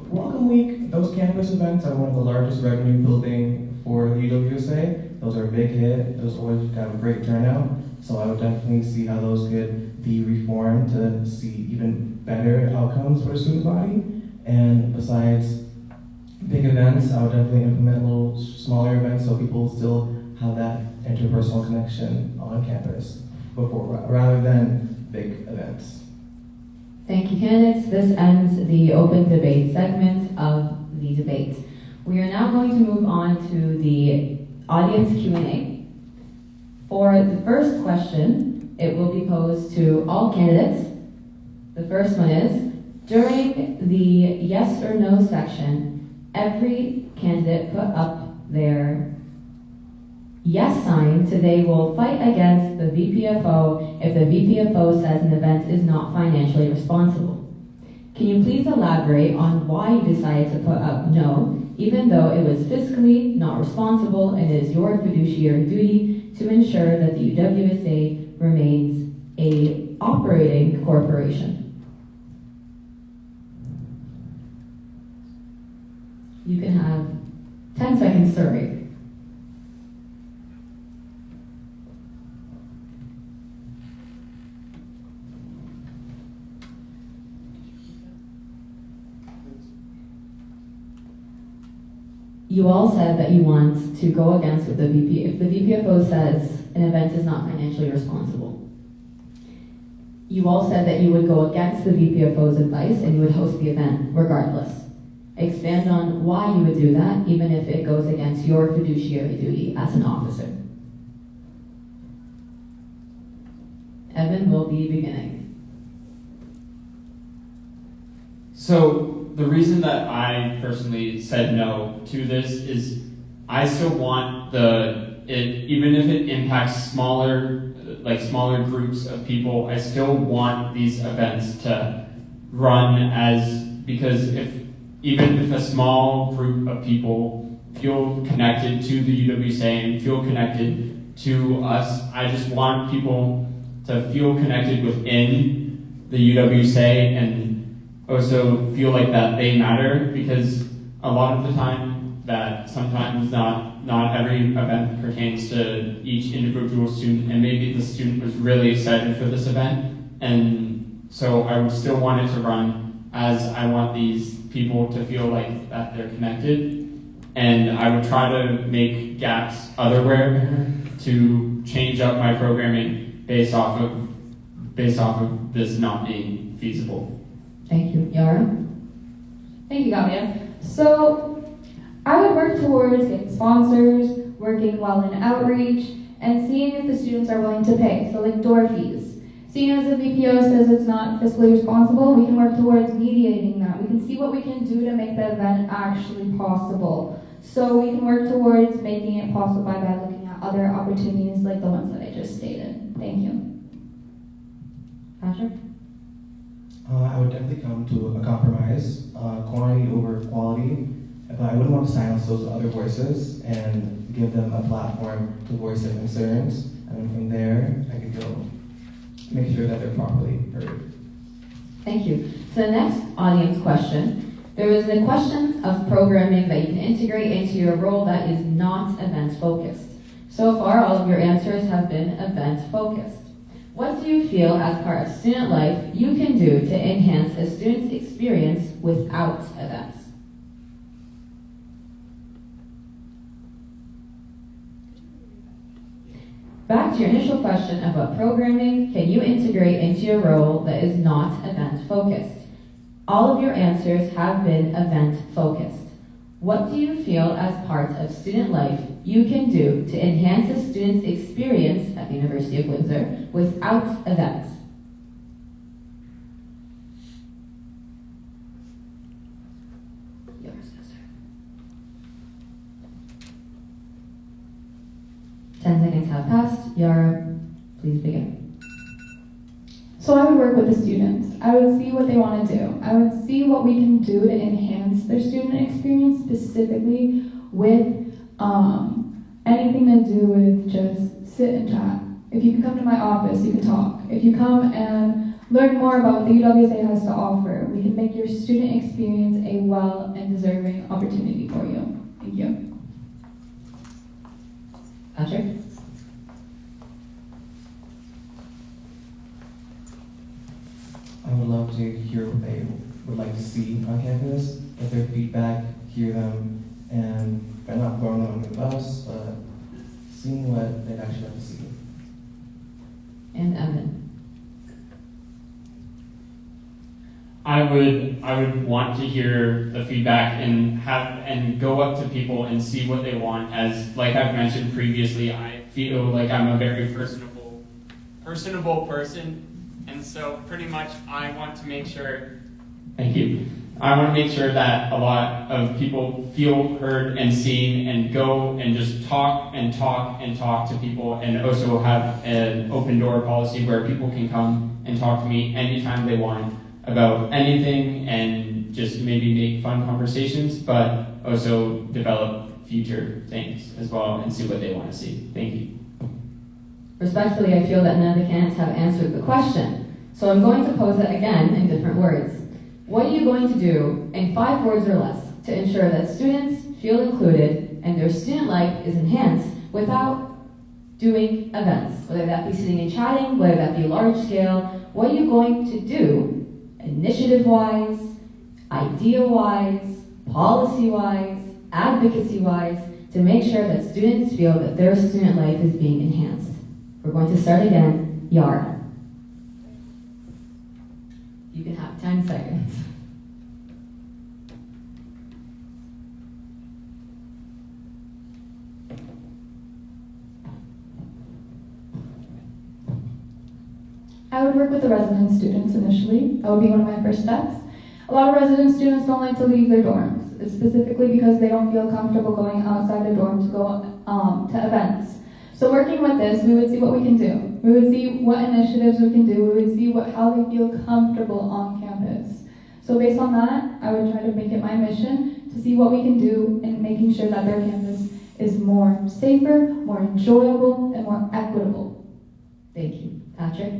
Welcome Week. Those campus events are one of the largest revenue building for the UWSA. Those are a big hit. Those always have a great turnout. So I would definitely see how those could be reformed to see even better outcomes for the student body. And besides big events, I would definitely implement little smaller events so people still have that interpersonal connection on campus rather than big events. Thank you, candidates. This ends the open debate segment of the debate. We are now going to move on to the audience Q&A. For the first question, it will be posed to all candidates. The first one is, during the yes or no section, every candidate put up their yes sign to they will fight against the VPFO if the VPFO says an event is not financially responsible. Can you please elaborate on why you decided to put up no, even though it was fiscally not responsible and it is your fiduciary duty to ensure that the UWSA remains a operating corporation? You can have 10 seconds to rate. You all said that you want to go against what if the VPFO says an event is not financially responsible. You all said that you would go against the VPFO's advice and you would host the event regardless. Expand on why you would do that, even if it goes against your fiduciary duty as an officer. Evan will be beginning. So the reason that I personally said no to this is I still want even if it impacts smaller groups of people, I still want these events to run because even if a small group of people feel connected to the UWSA and feel connected to us, I just want people to feel connected within the UWSA and also feel like that they matter, because a lot of the time that sometimes not every event pertains to each individual student, and maybe the student was really excited for this event, and so I would still want it to run, as I want these people to feel like that they're connected, and I would try to make gaps otherwhere to change up my programming based off of this not being feasible. Thank you. Yara? Thank you, Ghallia. So I would work towards getting sponsors, working well in outreach, and seeing if the students are willing to pay, so like door fees. Seeing as the VPO says it's not fiscally responsible, we can work towards mediating that. We can see what we can do to make the event actually possible. So we can work towards making it possible by looking at other opportunities like the ones that I just stated. Thank you. Patrick? I would definitely come to a compromise, quantity over quality, but I wouldn't want to silence those other voices and give them a platform to voice their concerns, and then from there, I could go make sure that they're properly heard. Thank you. So the next audience question, there is a question of programming that you can integrate into your role that is not event-focused. So far, all of your answers have been event-focused. What do you feel as part of student life you can do to enhance a student's experience without events? Back to your initial question of what programming can you integrate into your role that is not event-focused. All of your answers have been event-focused. What do you feel as part of student life you can do to enhance a student's experience at the University of Windsor without events? Yours, sister. 10 seconds have passed. Yara, please begin. So I would work with the students. I would see what they want to do. I would see what we can do to enhance their student experience, specifically with anything to do with just sit and chat. If you can come to my office, you can talk. If you come and learn more about what the UWSA has to offer, we can make your student experience a well and deserving opportunity for you. Thank you. Patrick? I would love to hear what they would like to see on campus, get their feedback, hear them, and by not throwing them under the bus, but seeing what they'd actually like to see. And Evan? I would want to hear the feedback and go up to people and see what they want. As like I've mentioned previously, I feel like I'm a very personable person, and so pretty much I want to make sure. Thank you. I want to make sure that a lot of people feel heard and seen, and go and just talk to people, and also have an open door policy where people can come and talk to me anytime they want about anything, and just maybe make fun conversations, but also develop future things as well and see what they want to see. Thank you. Respectfully, I feel that none of the candidates have answered the question, so I'm going to pose it again in different words. What are you going to do in 5 words or less to ensure that students feel included and their student life is enhanced without doing events, whether that be sitting and chatting, whether that be large scale? What are you going to do initiative-wise, idea-wise, policy-wise, advocacy-wise, to make sure that students feel that their student life is being enhanced. We're going to start again. Yara. You can have 10 seconds. I would work with the resident students initially. That would be one of my first steps. A lot of resident students don't like to leave their dorms. It's specifically because they don't feel comfortable going outside the dorm to go to events. So working with this, we would see what we can do. We would see what initiatives we can do. We would see how they feel comfortable on campus. So based on that, I would try to make it my mission to see what we can do in making sure that their campus is more safer, more enjoyable, and more equitable. Thank you. Patrick?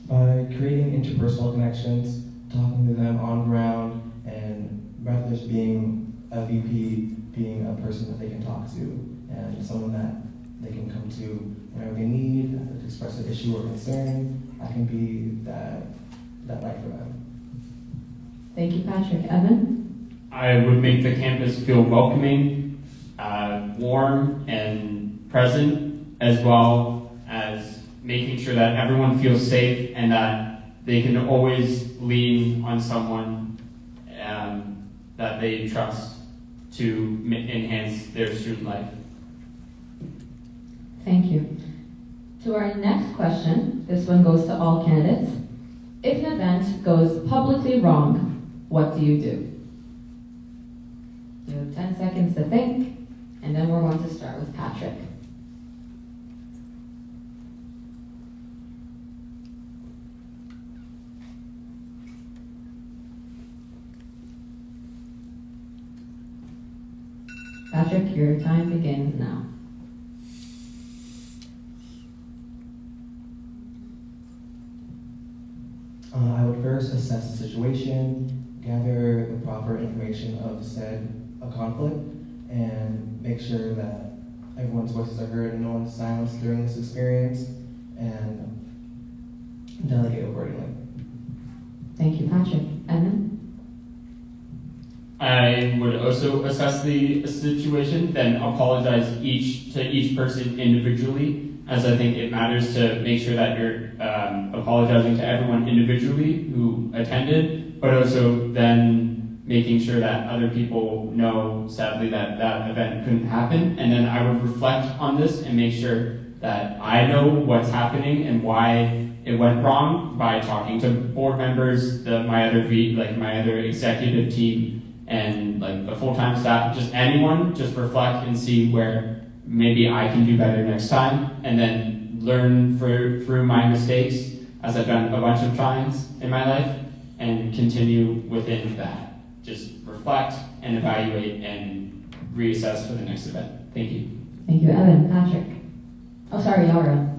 By creating interpersonal connections, talking to them on ground, and rather just being a VP, being a person that they can talk to, and someone that they can come to whenever they need, to express an issue or concern. I can be that light for them. Thank you, Patrick. Evan? I would make the campus feel welcoming, warm, and present, as well as making sure that everyone feels safe and that they can always lean on someone that they trust to enhance their student life. Thank you. To our next question, this one goes to all candidates. If an event goes publicly wrong, what do you do? You have 10 seconds to think, and then we're going to start with Patrick. Patrick, your time begins now. I would first assess the situation, gather the proper information of said conflict, and make sure that everyone's voices are heard and no one's silenced during this experience, and delegate accordingly. Thank you, Patrick. Evan? I would also assess the situation, then apologize to each person individually, as I think it matters to make sure that you're apologizing to everyone individually who attended, but also then making sure that other people know, sadly, that that event couldn't happen. And then I would reflect on this and make sure that I know what's happening and why it went wrong by talking to board members, my other executive team, and like the full-time staff, just anyone, just reflect and see where maybe I can do better next time, and then learn through my mistakes, as I've done a bunch of times in my life, and continue within that. Just reflect and evaluate and reassess for the next event. Thank you. Thank you, Evan. Patrick? Oh, sorry, Yara.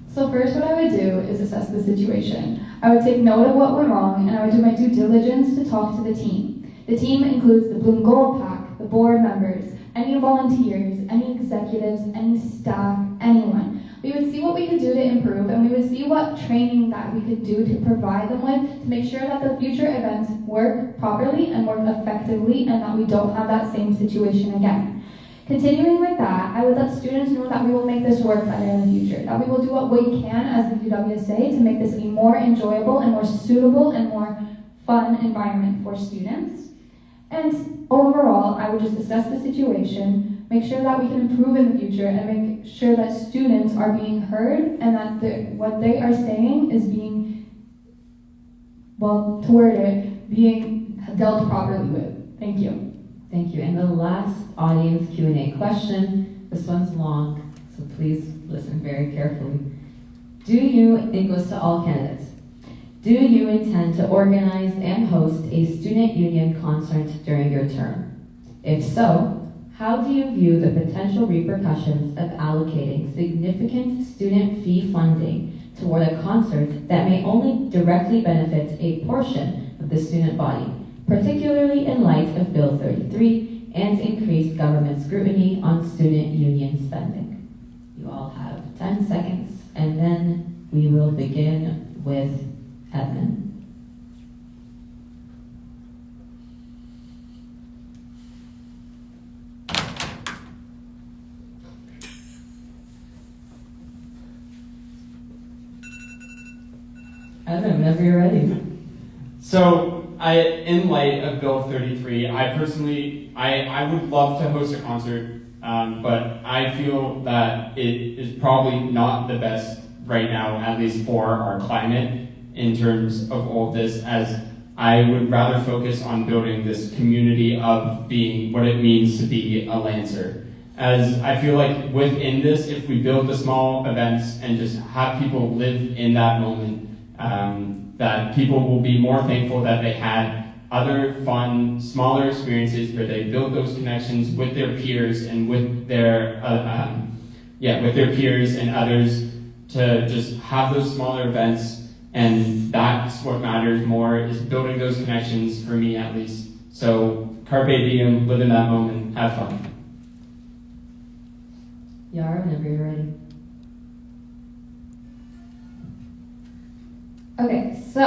So first what I would do is assess the situation. I would take note of what went wrong, and I would do my due diligence to talk to the team. The team includes the Bloom Gold Pack, the board members, any volunteers, any executives, any staff, anyone. We would see what we could do to improve, and we would see what training that we could do to provide them with to make sure that the future events work properly and work effectively, and that we don't have that same situation again. Continuing with that, I would let students know that we will make this work better in the future, that we will do what we can as the UWSA to make this a more enjoyable and more suitable and more fun environment for students. And overall, I would just assess the situation, make sure that we can improve in the future, and make sure that students are being heard and that what they are saying is being, being dealt properly with. Thank you. Thank you. And the last audience Q&A question, this one's long, so please listen very carefully. It goes to all candidates. Do you intend to organize and host a student union concert during your term? If so, how do you view the potential repercussions of allocating significant student fee funding toward a concert that may only directly benefit a portion of the student body, particularly in light of Bill 33 and increased government scrutiny on student union spending? You all have 10 seconds and then we will begin with Edmund. Edmund, whenever you're ready. So, in light of Bill 33, I would love to host a concert, but I feel that it is probably not the best right now, at least for our climate, in terms of all of this, as I would rather focus on building this community of being what it means to be a Lancer. As I feel like within this, if we build the small events and just have people live in that moment, that people will be more thankful that they had other fun, smaller experiences where they build those connections with their peers and with their peers and others to just have those smaller events. And that's what matters more, is building those connections, for me at least. So carpe diem, live in that moment, have fun. Yara, whenever you're ready. Okay, so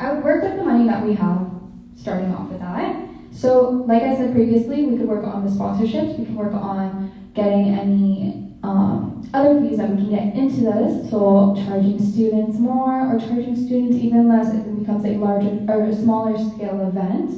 I would work with the money that we have, starting off with that. So, like I said previously, we could work on the sponsorships, we can work on getting any other fees that we can get into this, so charging students more or charging students even less if it becomes a larger or a smaller scale event.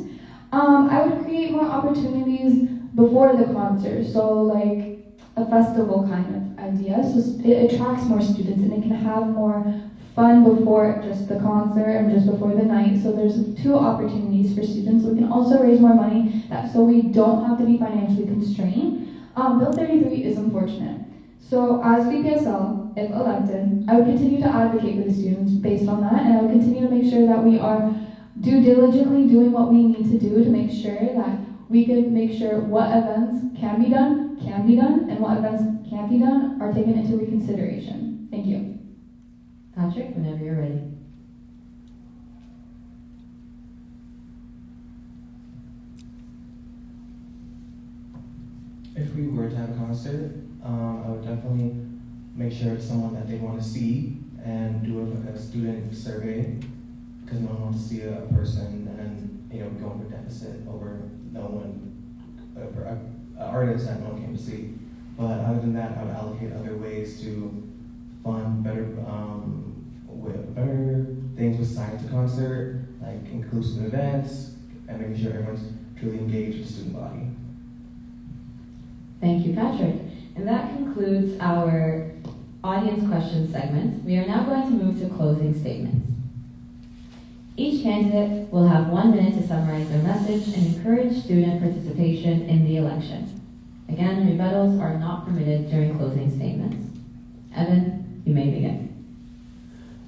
I would create more opportunities before the concert, so like a festival kind of idea, so it attracts more students and it can have more fun before just the concert and just before the night. So there's two opportunities for students. We can also raise more money so we don't have to be financially constrained. Bill 33 is unfortunate. So as VPSL, if elected, I would continue to advocate for the students based on that, and I would continue to make sure that we are diligently doing what we need to do to make sure that we can make sure what events can be done, and what events can't be done are taken into reconsideration. Thank you. Patrick, whenever you're ready. If we were to have a concert, I would definitely make sure it's someone that they want to see and do a student survey, because no one wants to see a person and go into deficit over an artist that no one came to see. But other than that, I would allocate other ways to fund better things besides the concert, like inclusive events, and making sure everyone's truly engaged with the student body. Thank you, Patrick. And that concludes our audience questions segment. We are now going to move to closing statements. Each candidate will have 1 minute to summarize their message and encourage student participation in the election. Again, rebuttals are not permitted during closing statements. Evan, you may begin.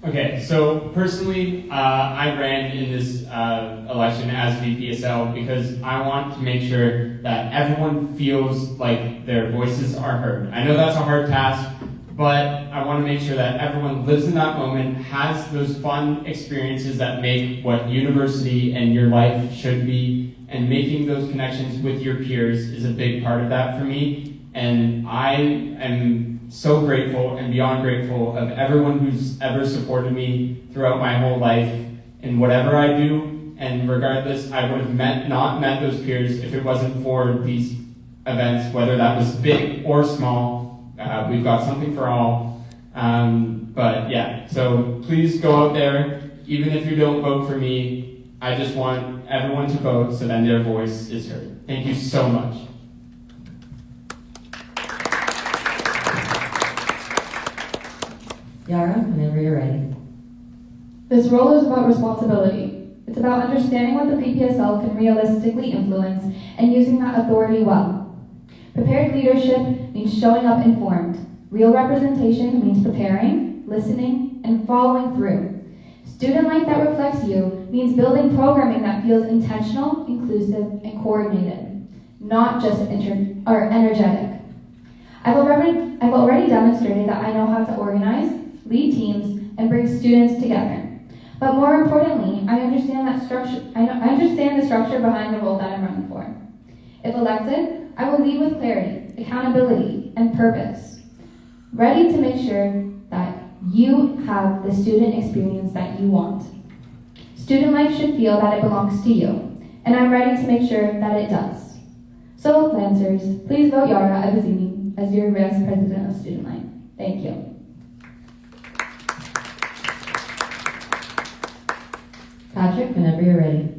Okay, so personally, I ran in this election as VPSL because I want to make sure that everyone feels like their voices are heard. I know that's a hard task, but I want to make sure that everyone lives in that moment, has those fun experiences that make what university and your life should be, and making those connections with your peers is a big part of that for me. And I am so grateful and beyond grateful of everyone who's ever supported me throughout my whole life in whatever I do. And regardless, I would have not met those peers if it wasn't for these events, whether that was big or small. We've got something for all. But yeah, so please go out there. Even if you don't vote for me, I just want everyone to vote so then their voice is heard. Thank you so much. Yara, whenever you're ready. This role is about responsibility. It's about understanding what the VPSL can realistically influence and using that authority well. Prepared leadership means showing up informed. Real representation means preparing, listening, and following through. Student life that reflects you means building programming that feels intentional, inclusive, and coordinated, not just energetic. I've already demonstrated that I know how to organize, lead teams, and bring students together. But more importantly, I understand the structure behind the role that I'm running for. If elected, I will lead with clarity, accountability, and purpose, ready to make sure that you have the student experience that you want. Student life should feel that it belongs to you, and I'm ready to make sure that it does. So, Lancers, please vote Yara Abazini as your Vice President of Student Life. Thank you. Patrick, whenever you're ready.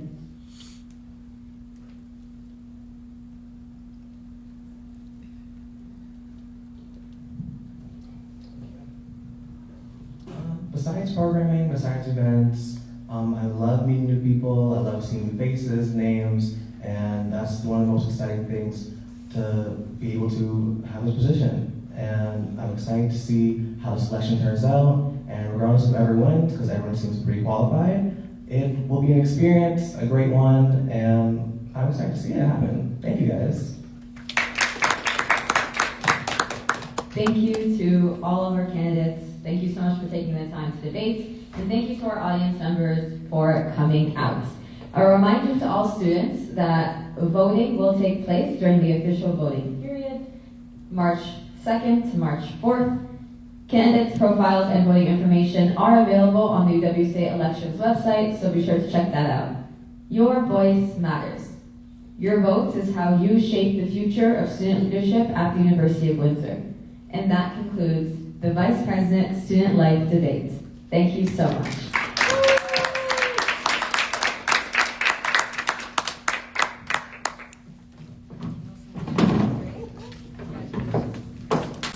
Besides programming, besides events, I love meeting new people, I love seeing new faces, names, and that's one of the most exciting things to be able to have this position. And I'm excited to see how the selection turns out, and regardless of everyone, because everyone seems pretty qualified, it will be an experience, a great one, and I'm excited to see it happen. Thank you guys. Thank you to all of our candidates. Thank you so much for taking the time to debate. And thank you to our audience members for coming out. A reminder to all students that voting will take place during the official voting period, March 2nd to March 4th. Candidates' profiles and voting information are available on the UWSA elections website, so be sure to check that out. Your voice matters. Your vote is how you shape the future of student leadership at the University of Windsor. And that concludes the Vice President Student Life Debate. Thank you so much.